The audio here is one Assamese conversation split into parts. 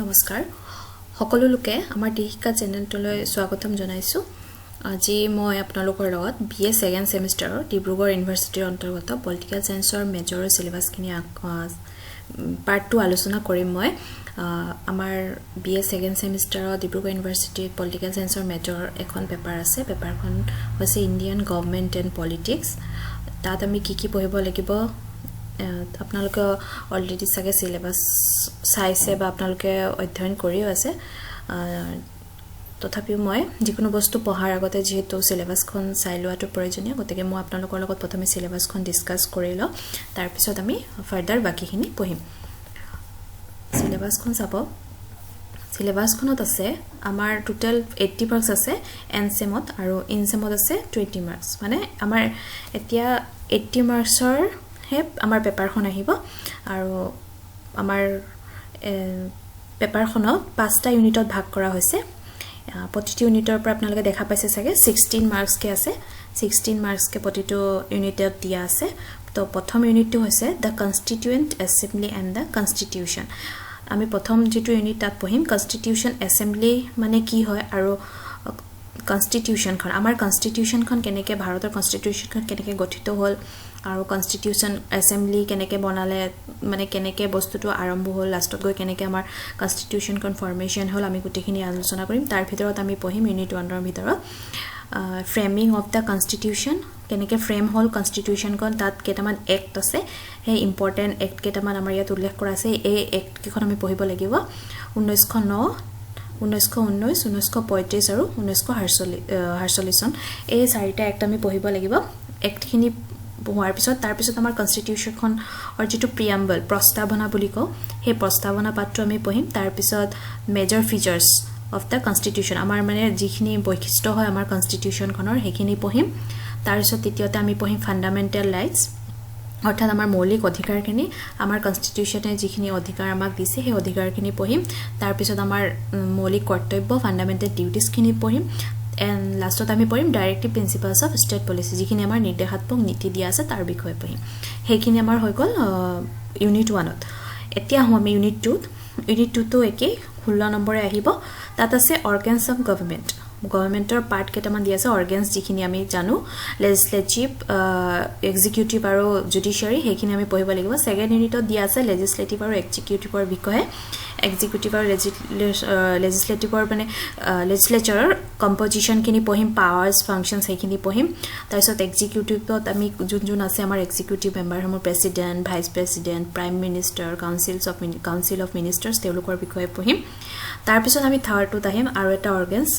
নমস্কাৰ সকলো লোকে আমাৰ D-XIKHYA চেনেলটোলৈ স্বাগতম জনাইছো আজি মই আপোনালোকৰ লগত BA সেকেন্ড সেমিষ্টাৰৰ ডিব্ৰুগড় ইউনিভাৰ্চিটিৰ অন্তৰ্গত পলিটিকেল সায়েন্সৰ মেজৰ সিলেবাসখিনি পাৰ্ট 2 আলোচনা কৰিম মই আমাৰ BA সেকেন্ড সেমিষ্টাৰৰ ডিব্ৰুগড় ইউনিভাৰ্চিটিৰ পলিটিকেল সায়েন্সৰ মেজৰ এখন পেপাৰ আছে পেপাৰখন হৈছে ইণ্ডিয়ান গভৰ্নমেন্ট এণ্ড পলিটিক্স তাত আমি কি পঢ়িব লাগিব আপোনালোকে অলৰেডি সাগে সিলেবাস চাইছে বা আপোনালোকে অধ্যয়ন কৰিও আছে তথাপিও মই যিকোনো বস্তু পঢ়াৰ আগতে যেহেতু সিলেবাসখন চাই লোৱাটো প্ৰয়োজনীয় গতিকে মই আপোনালোকৰ লগত প্ৰথমে সিলেবাসখন ডিসকাস কৰি লওঁ তাৰ পিছত আমি ফাৰ্দাৰ বাকিখিনি পঢ়িম সিলেবাসখন চাব সিলেবাসখনত আছে আমাৰ টোটাল 80 মাৰ্কস আছে এনসেমত আৰু ইনসেমত আছে 20 মাৰ্কস মানে আমাৰ এতিয়া 80 মাৰ্কসৰ আমাৰ পেপাৰখন আহিব আৰু আমাৰ পেপাৰখনক 5টা ইউনিটত ভাগ কৰা হৈছে প্ৰতিটো ইউনিটৰ পৰা আপোনালোকে দেখা পাইছে সাগে 16 মাৰ্কস কে আছে 16 মাৰ্কস কে প্ৰতিটো ইউনিটত দিয়া আছে তো প্ৰথম ইউনিটটো হৈছে the constituent assembly and the constitution আমি প্ৰথম যেটো ইউনিট তাত পঢ়িম কনস্টিটিউশন এসেম্বলি মানে কি হয় আৰু কনস্টিটিউশন খন আমাৰ কনস্টিটিউশন খন কেনেকে ভাৰতৰ কনস্টিটিউশন খন কেনেকে গঠিত হ'ল আৰু কনস্টিটিউশন এসেম্বলি কেনেকে বনালে মানে কেনেকে বস্তুটো আৰম্ভ হ'ল লাষ্টত গৈ কেনেকে আমাৰ কনস্টিটিউশন খন ফৰ্মেশন হ'ল আমি গুটিখিনি আলোচনা কৰিম তাৰ ভিতৰত আমি পঢ়িম ইউনিট 1 ৰ ভিতৰত ফ্ৰেমিং অফ দা কনস্টিটিউশন কেনেকে ফ্ৰেম হ'ল কনস্টিটিউশন খন তাত কেটামান এক্ট আছে হে ইম্পৰ্টেন্ট এক্ট কেটামান আমাৰ ইয়াত উল্লেখ কৰা আছে এই এক্ট কিখন আমি পঢ়িব লাগিব 1909 1919 1935 আৰু 1948 চন এই চাৰিটা এক্ট আমি পঢ়িব লাগিব এক্টখিনি পঢ়াৰ পিছত তাৰ পিছত আমাৰ কনস্টিটিউশন খন আৰু যেটো প্ৰিএম্বল প্ৰস্তাৱনা বুলি কও সেই প্ৰস্তাৱনা পাঠটো আমি পঢ়িম তাৰ পিছত মেজৰ ফিচাৰ্স অফ দা কনস্টিটিউশন আমাৰ মানে যিখিনি বৈশিষ্ট্য হয় আমাৰ কনস্টিটিউশন খনৰ হেখিনি পঢ়িম তাৰ পিছত তৃতীয়তে আমি পঢ়িম ফান্ডামেন্টাল ৰাইটস অৰ্থাৎ আমাৰ মৌলিক অধিকাৰখিনি আমাৰ কনস্টিটিউশনে যিখিনি অধিকাৰ আমাক দিছে সেই অধিকাৰখিনি পঢ়িম তাৰ পিছত আমাৰ মৌলিক কৰ্তব্য ফান্ডামেন্টাল ডিউটিছখিনি পঢ়িম এণ্ড লাষ্টত আমি পঢ়িম directive principles of state policy যিখিনি আমাৰ নিৰ্দেশাত্মক নীতি দিয়া আছে তাৰ বিষয়ে পঢ়িম হেখিনি আমাৰ হৈ গল ইউনিট 1ত এতিয়া আমি ইউনিট 2 তো একে 16 নম্বৰে আহিব তাত আছে অৰ্গানছ অফ গভৰ্নমেন্টৰ পাৰ্ট কেটামান দিয়া আছে অৰ্গানছ যিখিনি আমি জানো লেজিসলেটিভ এক্সিকিউটিভ আৰু জুডিশিয়াৰী হেখিনি আমি পঢ়িব লাগিব সেকেন্ড ইউনিটত দিয়া আছে লেজিসলেটিভ আৰু এক্সিকিউটিভৰ বিষয়ে এক্সিকিউটিভ আৰু লেজিসলেটিভৰ মানে লেজিসলেচাৰৰ কম্পোজিশন খিনি পঢ়িম পাৱাৰছ ফাংচনছ হেখিনি পঢ়িম তাৰ পিছত এক্সিকিউটিভত আমি যোন আছে আমাৰ এক্সিকিউটিভ মেম্বাৰ হমৰ president vice president prime minister council of ministers তেওঁলোকৰ বিষয়ে পঢ়িম তাৰ পিছত আমি থাৰ্ডটোত আহিম আৰু এটা অৰ্গানছ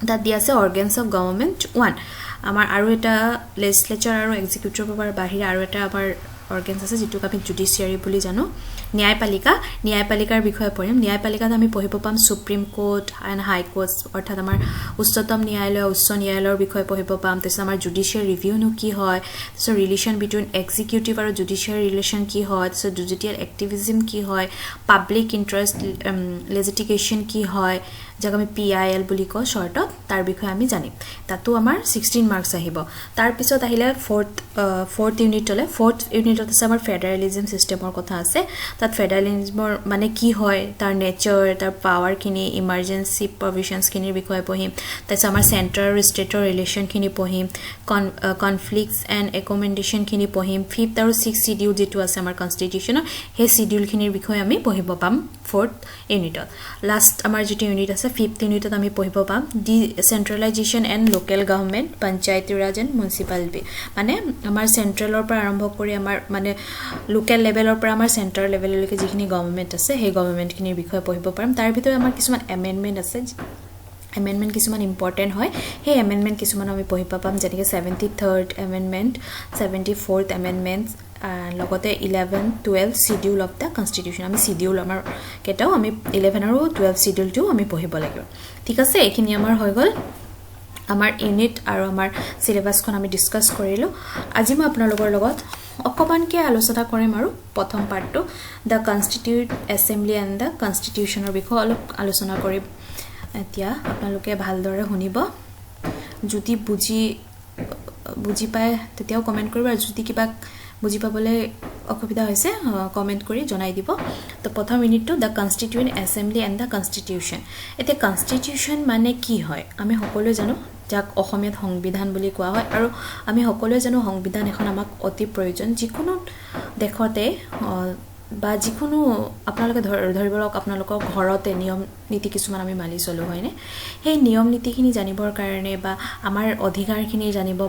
that দিয়া আছে organs of government 1 আমাৰ আৰু এটা legislature আৰু executive পৰা বাহিৰে আৰু এটা আমাৰ organs আছে যেটো আমি judiciary বুলি জানো ন্যায়পালিকাৰ বিষয়ে পঢ়িম ন্যায়পালিকাত আমি পঢ়িব পাম supreme court and high court অৰ্থাৎ আমাৰ উচ্চতম ন্যায়ালয় উচ্চ ন্যায়ালয়ৰ বিষয়ে পঢ়িব পাম তেছ আমাৰ জুডিশিয়াল ৰিভিউ নো কি হয় তেছ ৰিলেশন বিটুইন এক্সিকিউটিভ আৰু জুডিশিয়াল ৰিলেশন কি হয় তেছ জুডিশিয়াল এক্টিভিজম কি হয় পাব্লিক ইন্টাৰেষ্ট লিজিটিগেশন কি হয় যাক আমি PIL বুলি কওঁ শৰ্টত তাৰ বিষয়ে আমি জানিম তাতো আমাৰ 16 মাৰ্কস আহিব তাৰ পিছত আহিলে ফৰ্থ ইউনিটলে ফৰ্থ ইউনিটত আছে আমাৰ ফেডাৰেলিজম সিস্টেমৰ কথা আছে তাত ফেডাৰেলিজমৰ মানে কি হয় তাৰ নেচাৰ তাৰ পাৱাৰ খিনি ইমাৰ্জেন্সি প্ৰভিশনছ খিনিৰ বিষয়ে পঢ়িম তাছ আমাৰ সেন্ট্ৰাল আৰু ষ্টেটৰ ৰিলেশন খিনি পঢ়িম কনফ্লিক্টছ এণ্ড একমেন্ডেশন খিনি পঢ়িম 5th আৰু 6th শিডিউল যেটো আছে আমাৰ কনস্টিটিউশনৰ সেই শিডিউল খিনিৰ বিষয়ে আমি পঢ়িব পাম ফৰ্থ ইউনিটত লাষ্ট আমাৰ যেটো ইউনিট আছে 5th ইউনিটত আমি পঢ়িব পাম decentralisation and local government Panchayati Raj and municipality মানে আমাৰ সেন্ট্ৰেলৰ পৰা আৰম্ভ কৰি আমাৰ মানে লোকেল লেভেলৰ পৰা আমাৰ সেন্ট্ৰাল লেভেললৈকে যিখিনি গভৰ্নমেন্ট আছে সেই গভৰ্নমেন্ট খিনিৰ বিষয়ে পঢ়িব পাৰিম তাৰ ভিতৰত আমাৰ কিছুমান এমেন্ডমেন্ট আছে এমেন্ডমেন্ট কিছুমান ইম্পৰ্টেন্ট হয় সেই এমেন্ডমেন্ট কিছুমান আমি পঢ়িব পাম যেনেকৈ 73rd এমেন্ডমেন্ট 74th এমেন্ডমেন্ট লগতে 11 12 শিডিউল অফ দা কনস্টিটিউশন আমি শিডিউল আমাৰ কেটাও আমি 11 আৰু 12 শিডিউলটো আমি পঢ়িব লাগিব ঠিক আছে এইখিনি আমাৰ হৈ গল আমাৰ ইউনিট আৰু আমাৰ সিলেবাসখন আমি ডিসকাস কৰিলো আজি মই আপোনালোকৰ লগত অকমানকে আলোচনা কৰিম আৰু প্ৰথম পাৰ্টটো দা কনস্টিটিউট এসেম্বলি এণ্ড দা কনস্টিটিউশনৰ বিষয়ে অলপ আলোচনা কৰিম এতিয়া আপোনালোকে ভালদৰে শুনিব যদি বুজি পায় তেতিয়াও কমেন্ট কৰিব আৰু যদি কিবা বুজি পাবলৈ অসুবিধা হৈছে কমেন্ট কৰি জনাই দিব তো প্ৰথম ইউনিটটো the constituent assembly and the constitution এতিয়া কনস্টিটিউশন মানে কি হয় আমি সকলোৱে জানো যাক অসমীয়াত সংবিধান বুলি কোৱা হয় আৰু আমি সকলোৱে জানো সংবিধান এখন আমাক অতি প্ৰয়োজন যিকোনো দেখতে বা যিকোনো আপোনালোকে ধৰিব লওক আপোনালোকৰ ঘৰতে নিয়ম নীতি কিছুমান আমি মানি চলো হয়নে সেই নিয়ম নীতিখিনি জানিবৰ কাৰণে বা আমাৰ অধিকাৰখিনি জানিব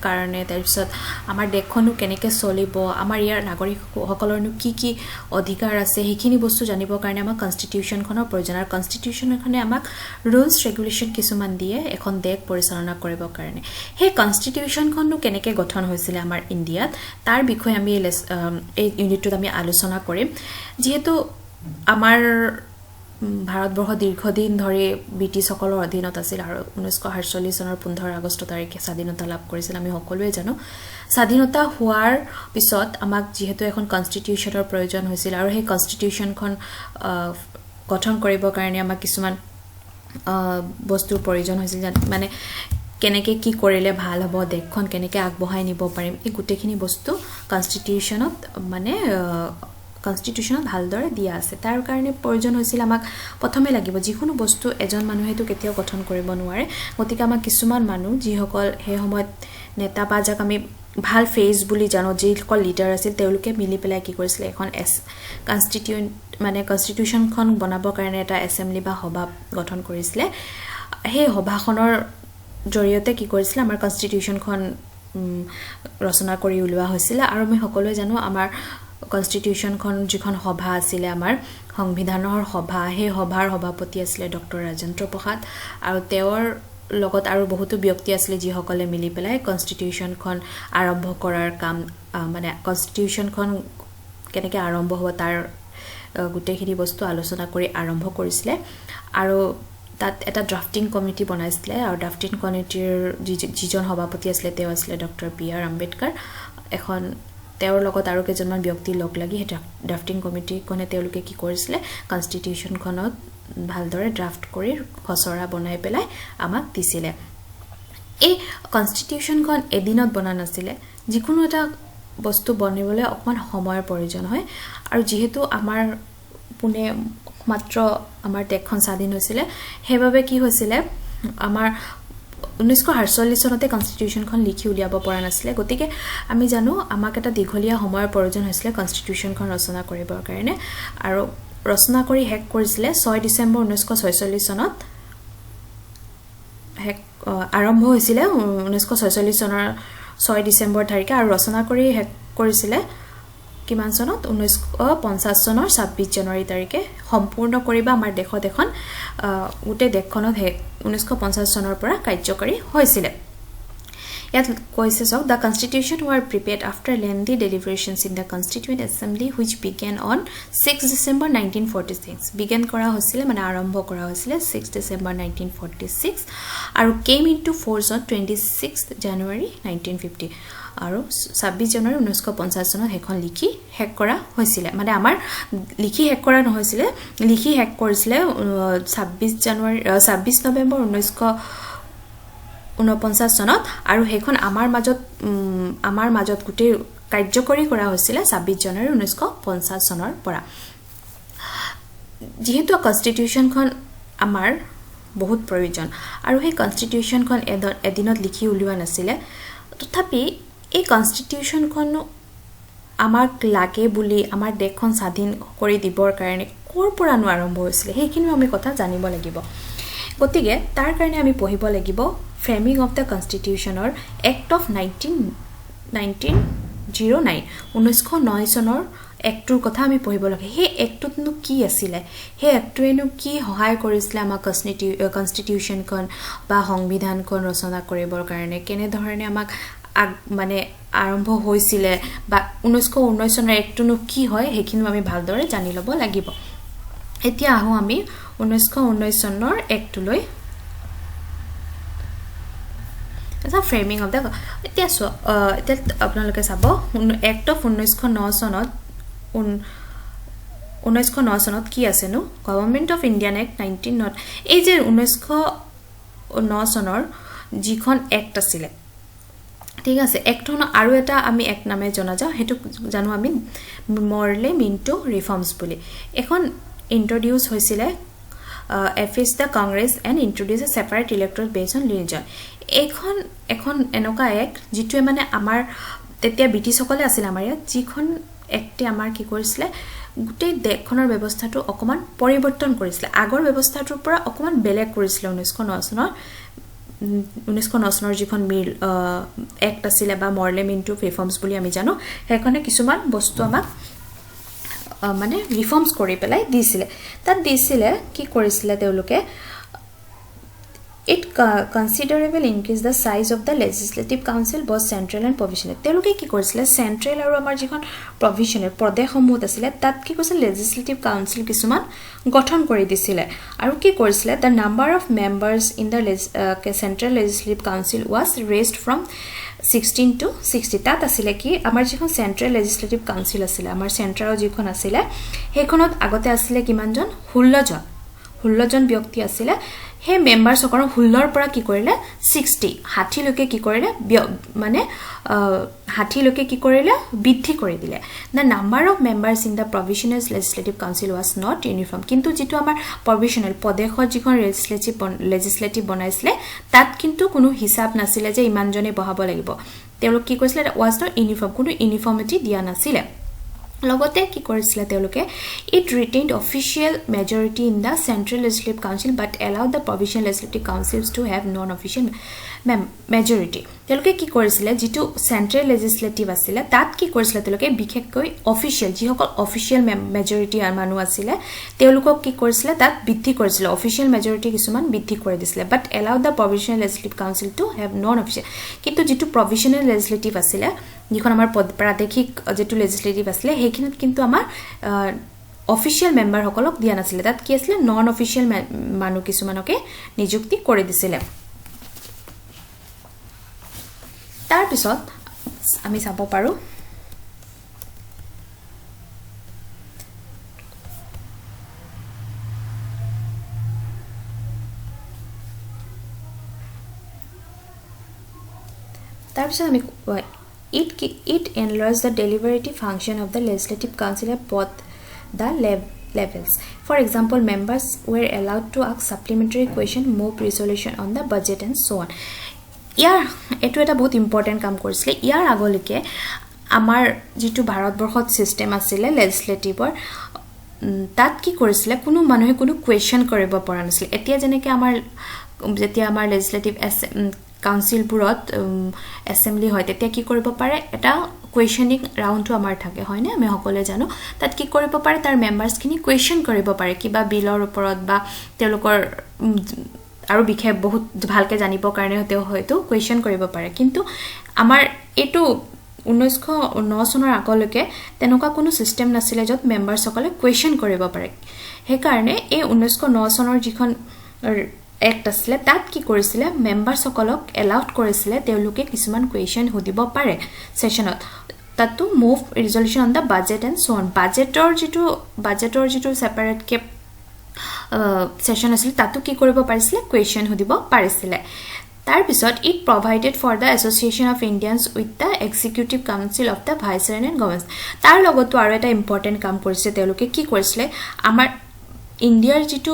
কাৰণে তাৰপিছত আমাৰ দেশখনো কেনেকৈ চলিব আমাৰ ইয়াৰ নাগৰিকসকলৰনো কি অধিকাৰ আছে সেইখিনি বস্তু জানিবৰ কাৰণে আমাক কনস্টিটিউশনখনৰ প্ৰয়োজন আৰু কনস্টিটিউশনখনে আমাক ৰুলছ ৰেগুলেশন কিছুমান দিয়ে এখন দেশ পৰিচালনা কৰিবৰ কাৰণে সেই কনস্টিটিউশনখননো কেনেকৈ গঠন হৈছিল আমাৰ ইণ্ডিয়াত তাৰ বিষয়ে আমি এই ইউনিটটোত আমি আলোচনা কৰিম যেহেতু আমাৰ ভাৰতবৰ্ষ দীৰ্ঘদিন ধৰি ব্ৰিটিছসকলৰ অধীনত আছিল আৰু 1947 চনৰ 15 আগষ্ট তাৰিখে স্বাধীনতা লাভ কৰিছিল আমি সকলোৱে জানো স্বাধীনতা হোৱাৰ পিছত আমাক যেহেতু এখন কনস্টিটিউশনৰ প্ৰয়োজন হৈছিল আৰু সেই কনস্টিটিউশনখন গঠন কৰিবৰ কাৰণে আমাক কিছুমান বস্তুৰ প্ৰয়োজন হৈছিল মানে কেনেকৈ কি কৰিলে ভাল হ'ব দেশখন কেনেকৈ আগবঢ়াই নিব পাৰিম এই গোটেইখিনি বস্তু কনস্টিটিউশনত মানে কনস্টিটিউশনত ভালদৰে দিয়া আছে তাৰ কাৰণে প্ৰয়োজন হৈছিল আমাক প্ৰথমে লাগিব যিকোনো বস্তু এজন মানুহেটো কেতিয়াও গঠন কৰিব নোৱাৰে গতিকে আমাক কিছুমান মানুহ যিসকল সেই সময়ত নেতা বা যাক আমি ভাল ফেজ বুলি জানো যিসকল লিডাৰ আছিল তেওঁলোকে মিলি পেলাই কি কৰিছিল এখন কনস্টিটিউয়েন্ট মানে কনস্টিটিউশনখন বনাবৰ কাৰণে এটা এসেম্বলি বা সভা গঠন কৰিছিল সেই সভাখনৰ জৰিয়তে কি কৰিছিল আমাৰ কনস্টিটিউশনখন ৰচনা কৰি উলিওৱা হৈছিল আৰু আমি সকলোৱে জানো আমাৰ কনস্টিটিউশনখন যিখন সভা আছিল আমাৰ সংবিধানৰ সভা সেই সভাৰ সভাপতি আছিল ডক্টৰ ৰাজেন্দ্ৰ প্ৰসাদ আৰু তেওঁৰ লগত আৰু বহুতো ব্যক্তি আছিল যিসকলে মিলি পেলাই কনস্টিটিউশনখন আৰম্ভ কৰাৰ কাম মানে কনস্টিটিউশনখন কেনেকৈ আৰম্ভ হ'ব তাৰ গোটেইখিনি বস্তু আলোচনা কৰি আৰম্ভ কৰিছিল আৰু তাত এটা ড্ৰাফটিং কমিটি বনাইছিল আৰু ড্ৰাফটিং কমিটিৰ যিজন সভাপতি আছিল তেওঁ আছিল ডক্টৰ B.A. আম্বেদকাৰ এখন তেওঁৰ লগত আৰু কেইজনমান ব্যক্তি লগ লাগি এটা ড্ৰাফটিং কমিটিখনে তেওঁলোকে কি কৰিছিল কনস্টিটিউশনখনত ভালদৰে ড্ৰাফট কৰি খচৰা বনাই পেলাই আমাক দিছিল এই কনস্টিটিউশনখন এদিনত বনা নাছিল যিকোনো এটা বস্তু বনিবলৈ অকমান সময়ৰ প্ৰয়োজন হয় আৰু যেহেতু আমাৰ পুনে মাত্ৰ আমাৰ দেশখন স্বাধীন হৈছিল হেবাবে কি হৈছিল আমাৰ 1947 চনতে কনস্টিটিউশনখন লিখি উলিয়াব পৰা নাছিল গতিকে আমি জানো আমাক এটা দীঘলীয়া সময়ৰ প্ৰয়োজন হৈছিল কনস্টিটিউশনখন ৰচনা কৰিবৰ কাৰণে আৰু ৰচনা কৰি হেক কৰিছিল 6 ডিসেম্বৰ 1946 চনত হেক আৰম্ভ হৈছিল 1946 চনৰ 6 ডিসেম্বৰ তাৰিখে আৰু ৰচনা কৰি হেক কৰিছিল কিমান চনত 1950 চনৰ 26 জানুৱাৰী তাৰিখে সম্পূৰ্ণ কৰিবা আমাৰ দেশত এখন উতে দেশখনত 1950 চনৰ পৰা কাৰ্যকৰী হৈছিল ইয়াত কৈছে সক the constitution were prepared after lengthy deliberations in the constituent assembly which began on 6 December 1946 began কৰা হৈছিল মানে আৰম্ভ কৰা হৈছিল 6 December 1946 আৰু came into force on 26 January 1950 আৰু 26 জানুৱাৰী 1950 চনত হেখন লিখি হেক কৰা হৈছিল মানে আমাৰ লিখি হেক কৰা নহৈছিল লিখি হেক কৰিছিল 26 নৱেম্বৰ 1949 চনত আৰু হেখন আমাৰ মাজত গুটেই কাৰ্যকৰী কৰা হৈছিল 26 জানুৱাৰী 1950 চনৰ পৰা যেহেতু কনস্টিটিউশনখন আমাৰ বহুত প্ৰয়োজন আৰু সেই কনস্টিটিউশনখন এদিনত লিখি উলিওৱা নাছিল তথাপি এই কনস্টিটিউশনখন আমাক লাগে বুলি আমাৰ দেশখন স্বাধীন কৰি দিবৰ কাৰণে কোৰ পৰা আৰম্ভ হৈছিল সেইখিনি আমি কথা জানিব লাগিব গতিকে তাৰ কাৰণে আমি পঢ়িব লাগিব ফ্ৰেমিং অফ দ্য কনস্টিটিউশনৰ এক্ট অফ 1909 চনৰ এক্টৰ কথা আমি পঢ়িব লাগে সেই এক্টতনো কি আছিল সেই এক্টৰেনো কি সহায় কৰিছিল আমাক কনস্টিটিউশনখন বা সংবিধানখন ৰচনা কৰিবৰ কাৰণে কেনে ধৰণে আমাক মানে আৰম্ভ হৈছিল বা 1919 চনৰ এক্টনো কি হয় হেখিনি আমি ভালদৰে জানি লব লাগিব এতিয়া আহো আমি 1919 চনৰ এক্টলৈ এটা ফ্ৰেমিং অফ দা এতিয়া আপোনালোকে চাব এক্ট অফ 1909 চনত 1909 চনত কি আছে নো গভৰ্নমেন্ট অফ ইণ্ডিয়ান এক্ট 19 এই যে 1909 চনৰ যিখন এক্ট আছিল ঠিক আছে একটন আৰু এটা আমি এক নামে জনা যাও হেতু জানো আমি মৰলে মিন্টো ৰিফৰ্মস বুলি এখন ইন্ট্ৰোডিউস হৈছিলে FS the Congress and introduce a separate electoral based on religion এখন এনেকা এক যেটো মানে আমাৰ তেতিয়া ব্ৰিটিছ সকলে আছিল আমাৰ ইয়াত যিখন একটি আমাৰ কি কৰিছিলে গুটেই দেশখনৰ ব্যৱস্থাটো অকমান পৰিৱৰ্তন কৰিছিলে আগৰ ব্যৱস্থাটোৰ পৰা অকমান বেলেগ কৰিছিলে 1909 চনৰ যিখন মিল এক্ট আছিল বা মৰলে মিন্টো ৰিফৰ্মস বুলি আমি জানো হেকনে কিছুমান বস্তু আমাক মানে ৰিফৰ্মস কৰি পেলাই দিছিলে তাত দিছিলে কি কৰিছিলে তেওঁলোকে it considerable increase the size of the legislative council both central and provisional তেওঁলোকে কি কৰিছিলে central আৰু আমাৰ যিখন provisional প্ৰদেশসমূহ আছিল তাত কি কৰিছিল legislative council কিছুমান গঠন কৰি দিছিলে আৰু কি কৰিছিলে the number of members in the central legislative council was raised from 16 to 60 তাত আছিল কি আমাৰ যিখন সেন্ট্ৰাল লেজিসলেটিভ কাউন্সিল আছিল আমাৰ সেন্ট্ৰাল যিখন আছিল হেখনত আগতে আছিল কিমানজন 16 জন ব্যক্তি আছিল হে মেম্বাৰস সকলৰ 16 পৰা কি কৰিলে 60 60 লকে কি কৰিলে মানে 60 লকে কি কৰিলে বৃদ্ধি কৰি দিলে the number of members in the provisional legislative council was not uniform কিন্তু যেটো আমাৰ provisional প্ৰদেশৰ যিখন legislative বনাইছিলে তাত কিন্তু কোনো হিসাব নাছিলে যে ইমান জনে বহাব লাগিব তেওঁলোক কি কৈছিলে was not uniform কোনো uniformity দিয়া নাছিলে লগতে কি কৰিছিল তেওঁলোকে it retained official majority in the central legislative council but allowed the provisional legislative councils to have non official majority তেওঁলোকে কি কৰিছিল যেটো central legislative আছিল তাত কি কৰিছিল তেওঁলোকে বিশেষকৈ official যিসকল official majority মানুহ আছিল তেওঁলোকক কি কৰিছিল তাত বৃদ্ধি কৰিছিল official majority কিছুমান বৃদ্ধি কৰি দিছিল but allowed the provisional legislative council to have non official কিন্তু যেটো provisional legislative আছিল যিখন আমাৰ প্ৰাদেশিক যেটো legislative আছিল হেকিনত কিন্তু আমাৰ official member সকলক দিয়া নাছিল তাত কি আছিল non official মানুহ কিছুমানকে নিযুক্তি কৰি দিছিল তাৰ পিছত আমি চাব পাৰো তাৰ পিছত আমি it enlarges the deliberative function of the legislative council at both the levels for example members were allowed to ask supplementary question move resolution on the budget and so on ইয়াৰ এটো এটা বহুত ইম্পৰ্টেন্ট কাম কৰিছিল ইয়াৰ আগলৈকে আমাৰ যেটো ভাৰতবৰ্ষত সিস্টেম আছিল লেজিসলেটিভৰ তাত কি কৰিছিল কোনো মানুহে কোনো কোৱেশ্চন কৰিব পৰা নাছিল এতিয়া যেনেকৈ আমাৰ যেতিয়া আমাৰ লেজিসলেটিভ কাউন্সিল পুৰত এসেম্বলি হয় তেতিয়া কি কৰিব পাৰে এটা কোৱেশ্চনিং ৰাউন্ডটো আমাৰ থাকে হয় না আমি সকলে জানো তাত কি কৰিব পাৰে তাৰ মেম্বাৰছ খিনি কোৱেশ্চন কৰিব পাৰে কিবা বিলৰ ওপৰত বা তেওঁলোকৰ আৰু বিখে বহুত ভালকে জানিব কাৰণে হয়তো কোৱেশ্চন কৰিব পাৰে কিন্তু আমাৰ এটো 1909 চনৰ আগলৈকে তেনেকুৱা কোনো সিস্টেম নাছিল যত মেম্বাৰছ সকলে কোৱেশ্চন কৰিব পাৰে হে কাৰণে এই 1909 চনৰ যিখন এক্ট আছিল তাত কি কৰিছিল মেম্বাৰছ সকলক এলাউড কৰিছিল তেওঁলোকে কিছুমান কোৱেশ্চন hudiব পাৰে সেশনত তাতো move resolution on the budget and so on বাজেটৰ যেটো সেপাৰেট কে সেশন আছিল তাতো কি কৰিব পাৰিছিল কোৱেশ্চন hudiব পাৰিছিল তাৰ পিছত it provided for the association of Indians with the executive council of the viceroy and governors তাৰ লগতো আৰু এটা ইম্পৰ্টেন্ট কাম কৰিছে তেওঁলোকে কি কৰিছিল আমাৰ ইণ্ডিয়াৰ যেটো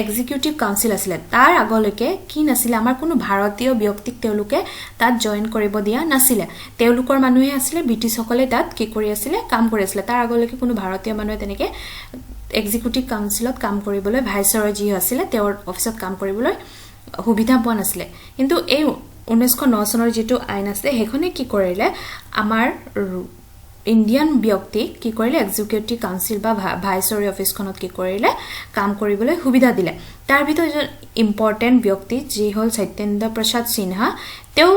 এক্সিকিউটিভ কাউন্সিল আছিল তাৰ আগলৈকে কি নাছিল আমাৰ কোনো ভাৰতীয় ব্যক্তিক তেওঁলোকে তাত জয়েন কৰিব দিয়া নাছিল তেওঁলোকৰ মানুহে আছিল ব্ৰিটিছ সকলে তাত কি কৰি আছিল কাম কৰি আছিল তাৰ আগলৈকে কোনো ভাৰতীয় মানুহে তেনেকে এক্সিকিউটিভ কাউন্সিলত কাম কৰিবলৈ ভাইসৰয় যি আছিল তেওঁৰ অফিসত কাম কৰিবলৈ সুবিধা পোৱা নাছিল কিন্তু এই 1909 চনৰ যেটো আইন আছে হেখনে কি কৰিলে আমাৰ ইন্ডিয়ান ব্যক্তি কি কৰিলে এক্সিকিউটিভ কাউন্সিল বা ভাইসৰয় অফিসখনত কি কৰিলে কাম কৰিবলৈ সুবিধা দিলে তাৰ ভিতৰত ইম্পৰ্টেন্ট ব্যক্তি যি হল সত্যেন্দ্ৰ প্ৰসাদ সিনহা তেও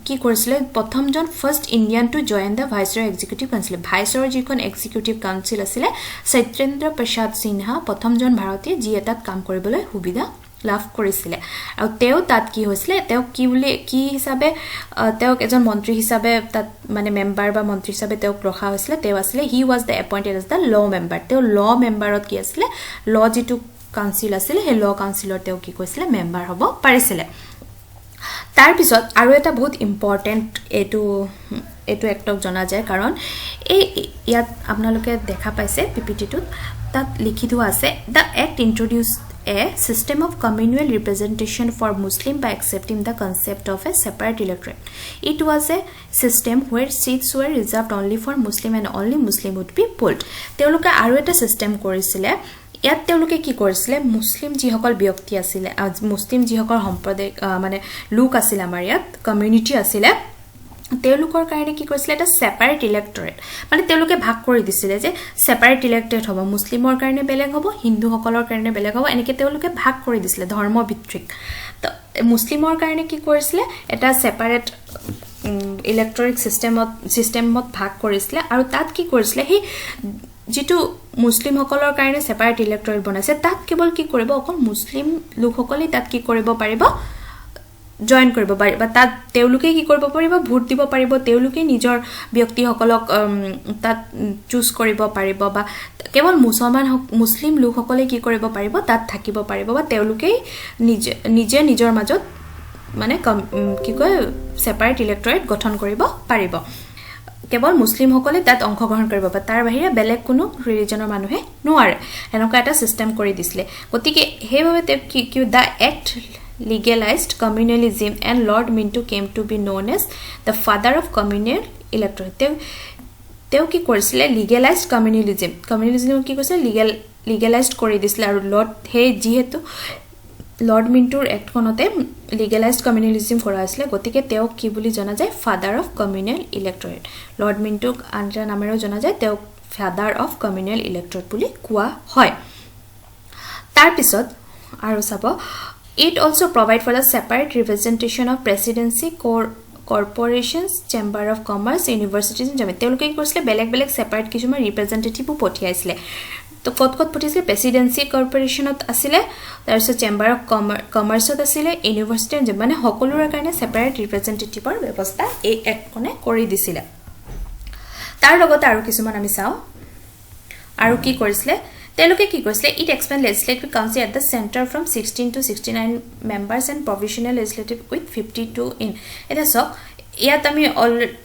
কি কৰিছিল প্ৰথমজন first Indian to join the viceroy executive council viceroy যিখন এক্সিকিউটিভ কাউন্সিল আছিল সত্যেন্দ্ৰ প্ৰসাদ সিনহা প্ৰথমজন ভাৰতীয় যি এটাত কাম কৰিবলৈ সুবিধা লাভ কৰিছিল আৰু তেও তাত কি হৈছিল তেও কি হিচাপে তেও এজন মন্ত্ৰী হিচাপে তাত মানে মেম্বাৰ বা মন্ত্ৰী হিচাপে তেও ৰখা হৈছিল তেও আছিল হি ওয়াজ দা এপয়েন্টেড এজ দা ল মেম্বাৰ তেও ল মেম্বাৰত কি আছিল ল যেটো কাউন্সিল আছিল হে ল কাউন্সিলৰ তেও কি কৈছিল মেম্বাৰ হ'ব পাৰিছিল তাৰ পিছত আৰু এটা বহুত ইম্পৰ্টেন্ট এটো একটক জনা যায় কাৰণ এই ইয়াত আপোনালোকে দেখা পাইছে পিপিটিটোত তাত লিখিত আছে the act introduced a system of communal representation for Muslim by accepting the concept of a separate electorate. It was a system where seats were reserved only for Muslim and only Muslim would be polled. তেওঁলোকে আৰু এটা সিস্টেম কৰিছিলে ইয়াত তেওঁলোকে কি কৰিছিলে মুসলিম যিসকল ব্যক্তি আছিল মুসলিম যিসকল সম্প্ৰদায় মানে লোক আছিল আমাৰ ইয়াত কমিউনিটি আছিল তেওঁলোকৰ কাৰণে কি কৰিছিল এটা সেপাৰেট ইলেক্টৰেট মানে তেওঁলোকে ভাগ কৰি দিছিল যে সেপাৰেট ইলেক্টৰেট হ'ব মুসলিমৰ কাৰণে বেলেগ হ'ব হিন্দুসকলৰ কাৰণে বেলেগ হ'ব এনেকৈ তেওঁলোকে ভাগ কৰি দিছিল ধৰ্ম ভিত্তিক তো মুসলিমৰ কাৰণে কি কৰিছিল এটা সেপাৰেট ইলেক্টৰিক সিস্টেমত ভাগ কৰিছিল আৰু তাত কি কৰিছিল হে যেটো মুসলিম সকলৰ কাৰণে সেপাৰেট ইলেক্টৰেট বনাইছে তাত কেৱল কি কৰিব অকল মুসলিম লোকসকলে তাত কি কৰিব পাৰিব জয়েন কৰিব পাৰিব তাত তেওঁলোকে কি কৰিব পাৰিব ভোট দিব পাৰিব তেওঁলোকে নিজৰ ব্যক্তিসকলক তাত চুজ কৰিব পাৰিব বা কেৱল মুসলিম লোকসকলে কি কৰিব পাৰিব তাত থাকিব পাৰিব বা তেওঁলোকে নিজে নিজৰ মাজত মানে কি কয় সেপাৰেট ইলেক্টৰেট গঠন কৰিব পাৰিব কেৱল মুসলিম সকলে তাত অংশগ্ৰহণ কৰিব বা তাৰ বাহিৰে বেলেগ কোনো ৰিলিজনৰ মানুহে নোৱাৰে এনেকুৱা এটা সিস্টেম কৰি দিছিলে গতিকে হেইভাবে কি দা act legalized communalism and Lord Minto came to be known as the father of communal electorate. Teo ki korisile legalized communalism ki korisile legalized kori disile aru Lord he jihetu Lord Minto act konote legalized communalism kora asile gotike teo ki boli jana jay father of communal electorate. Lord Minto anja namero jana jay teo father of communal electorate boli koa hoy. Tar pisot aru sabo it also provide for the separate representation of presidency corporations chamber of commerce universities jame teluke ki korisile beleg separate kisuma representative pothiaisile to kot pothiaisile presidency corporation ot asile tarso chamber of commerce ot asile university jame mane hokolur karone separate representative or byabostha ei act kone kori disile tar logote aru kisuman ami sao aru ki korisile teluke ki korisile it expand legislative council at the center from 16 to 69 members and provisional legislative with 52 in eta so ইয়াত আমি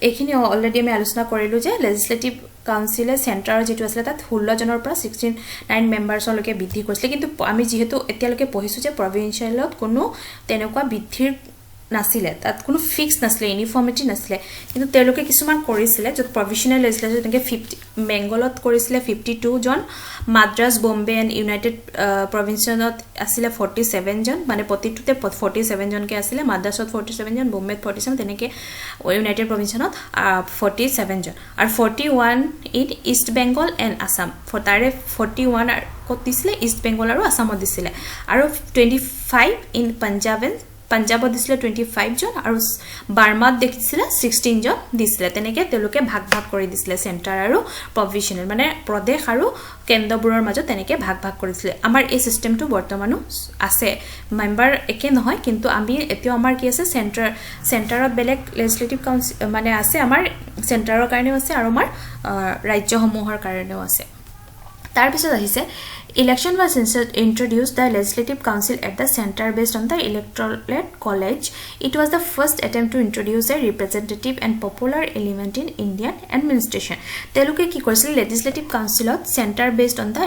এখিনি অলৰেডি আমি আলোচনা কৰিলো যে legislative council center যেটো আছিল তাত 16 জনৰ পৰা 69 মেম্বাৰছ লকে বৃদ্ধি কৰিছিল কিন্তু আমি যেহেতু এতিয়ালৈকে পঢ়িছো যে প্ৰভিন্সিয়েলত কোনো তেনেকুৱা বৃদ্ধিৰ নাছিলে তাত কোনো ফিক্স নাছিলে ইউনিফৰ্মিটি নাছিলে কিন্তু তেলোকে কিছুমান কৰিছিলে যে প্ৰভিন্সিয়েল লেজিসলেটিভ তেনেকে 50 বেংগলত কৰিছিলে 52 জন মাদ্ৰাজ বম্বে এণ্ড ইউনাইটেড প্ৰভিন্সনত আছিল 47 জন মানে প্ৰতিটোতে 47 জন কে আছিল মাদ্ৰাজত 47 জন বম্বেত 47 তেনেকে ইউনাইটেড প্ৰভিন্সনত 47 জন আৰু 41 in east Bengal and Assam ফটাৰে 41 কত দিছিলে ইষ্ট বেংগল আৰু আসামত দিছিলে আৰু 25 ইন পাঞ্জাবত দিছিলে 25 জন আৰু বাৰ্মাত দেখিছিলে 16 জন দিছিলে তেনেকে তেলোকে ভাগ কৰি দিছিলে সেন্টাৰ আৰু প্ৰভিন্সিয়েল মানে প্ৰদেশ আৰু কেন্দ্ৰবোৰৰ মাজত তেনেকে ভাগ কৰিছিলে আমাৰ এই সিস্টেমটো বৰ্তমানো আছে মেম্বাৰ একে নহয় কিন্তু আমি এতিয়াও আমাৰ কি আছে সেন্টাৰত বেলেগ লেজিসলেটিভ কাউন্সিল মানে আছে আমাৰ সেন্টাৰৰ কাৰণেও আছে আৰু আমাৰ ৰাজ্যসমূহৰ কাৰণেও আছে তাৰ পিছত আহিছে election was introduced the legislative council at the center based on the electorate college it was the first attempt to introduce a representative and popular element in Indian administration teluke ki korisile legislative council at center based on the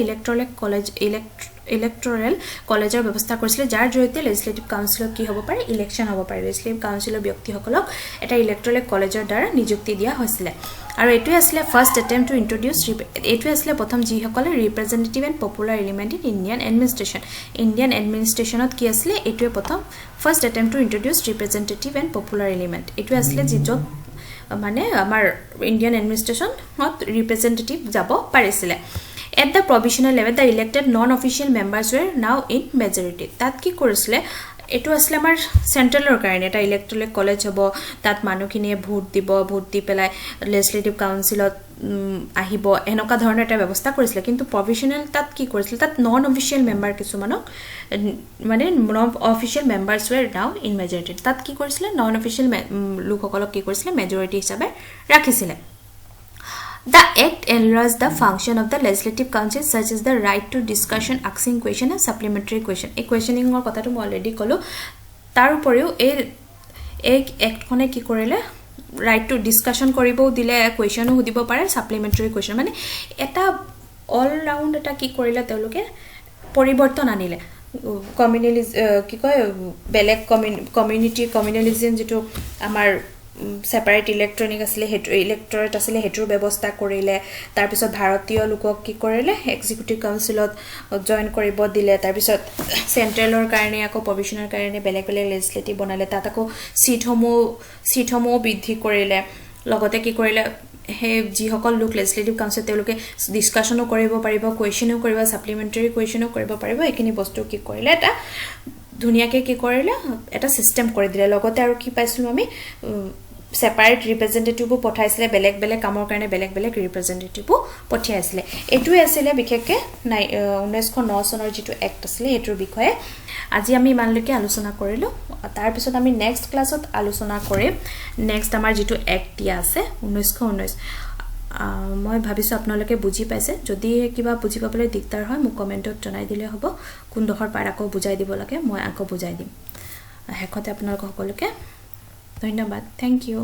electoral college ব্যবস্থা কৰিছিল যাৰ জৰিয়তে legislative council কি হ'ব পাৰে ইলেকশন হ'ব পাৰে legislative council ব্যক্তিসকলক এটা electoral কলেজৰ দ্বাৰা নিযুক্তি দিয়া হৈছিল আৰু এটোই আছিল ফাৰ্স্ট attempt to introduce এটোই আছিল প্ৰথম যি সকলে representative and popular element in Indian administrationত কি আছিল এটোই প্ৰথম first attempt to introduce representative and popular element এটোই আছিল যিটো মানে আমাৰ Indian administrationত representative যাব পাৰিছিল At the provisional level, the elected non-official members were now in majority. That ki korisile eto asle amar central karone eta electoral college hobo tat manukhiniye vote di pelai legislative council ahibo enoka dhoroner eta ব্যবস্থা korisile kintu provisional tat ki korisile tat non-official member kisumanok mane non-official members were now in majority. Tat ki korisile non-official lokhokolok ki korisile majority hisabe rakhisile. The act enlarged the function of the legislative council such as the right to discussion, asking question and supplementary question. A questioning or kotha to already kolo. Tar uporiu এই এক্টখনে কি কৰিলে ৰাইট টু ডিসকাশন কৰিবও দিলে কোৱেশ্চনো সুধিব পাৰে সাপ্লিমেন্টাৰী কোৱেশ্চন মানে এটা অল ৰাউন্ড এটা কি কৰিলে তেওঁলোকে পৰিৱৰ্তন আনিলে কমিউনিলিজ কি কয় বেলেগ কমিউনিটি কমিউনালিজম যেটো আমাৰ সেপাৰেট ইলেক্ট্ৰনিক আছিল হেতু ইলেক্টৰেট আছিল হেতুৰ ব্যৱস্থা কৰিলে তাৰ পিছত ভাৰতীয় লোকক কি কৰিলে এক্সিকিউটিভ কাউন্সিলত জয়েন কৰিব দিলে তাৰ পিছত সেন্ট্ৰেলৰ কাৰণে আকৌ প্ৰভিশনৰ কাৰণে বেলেগ বেলেগ লেজিসলেটিভ বনালে তাত আকৌ সিটসমূহ বৃদ্ধি কৰিলে লগতে কি কৰিলে হে যি সকল লোক লেজিসলেটিভ কাউন্সিল তেওঁলোকে ডিসকাশনো কৰিব পাৰিব কোৱেশ্চনো কৰিব সাপ্লিমেন্টাৰী কোৱেশ্চনো কৰিব পাৰিব এখিনি বস্তু কি কৰিলে এটা ধুনিয়াকে কি কৰিলে এটা সিস্টেম কৰি দিলে লগতে আৰু কি পাইছিলো আমি সেপাৰেট ৰিপ্ৰেজেন্টেটিভও পঠাইছিলে বেলেগ বেলেগ কামৰ কাৰণে বেলেগ বেলেগ ৰিপ্ৰেজেন্টেটিভও পঠাইছিলে এটুৱে আছিল বিশেষকে 1909 চনৰ যেটো এক্ট আছিল এটোৰ বিষয়ে আজি আমি ইমানলৈকে আলোচনা কৰিলো তাৰ পিছত আমি নেক্সট ক্লাছত আলোচনা কৰিম নেক্সট আমাৰ যেটো এক্ট দিয়া আছে 1919 মই ভাবিছো আপোনালোকে বুজি পাইছে যদি কিবা বুজি পাবলৈ দিগদাৰ হয় মোক কমেন্টত জনাই দিলে হ'ব কোন দখৰ পাৰ আকৌ বুজাই দিব লাগে মই আকৌ বুজাই দিম হেকতে আপোনালোক সকলোকে ধন্যবাদ থ্যাংক ইউ